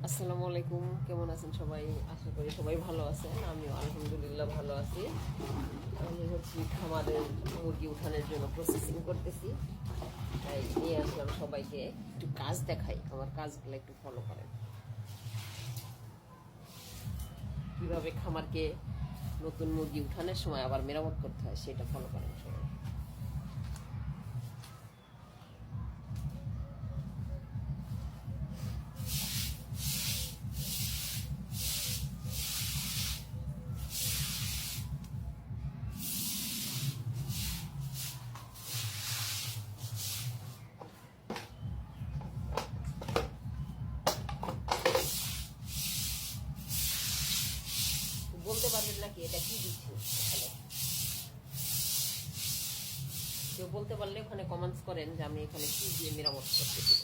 আসসালামু আলাইকুম, কেমন আছেন সবাই? আশা করি সবাই ভালো আছেন। আমিও আলহামদুলিল্লাহ ভালো আছি। আমি হচ্ছি খামারের মুরগি উঠানোর জন্য প্রসেসিং করতেছি, তাই নিয়ে আসলাম সবাইকে একটু কাজ দেখাই। আমার কাজগুলো একটু ফলো করেন, কিভাবে খামারকে নতুন মুরগি উঠানোর সময় আবার মেরামত করতে হয় সেটা ফলো করেন সবাই। বলতে পারবেন নাকি এটা কি দিচ্ছি এখানে? কেউ বলতে পারলে ওখানে কমেন্টস করেন যে আমি এখানে কি দিয়ে মেরামত করতেছি।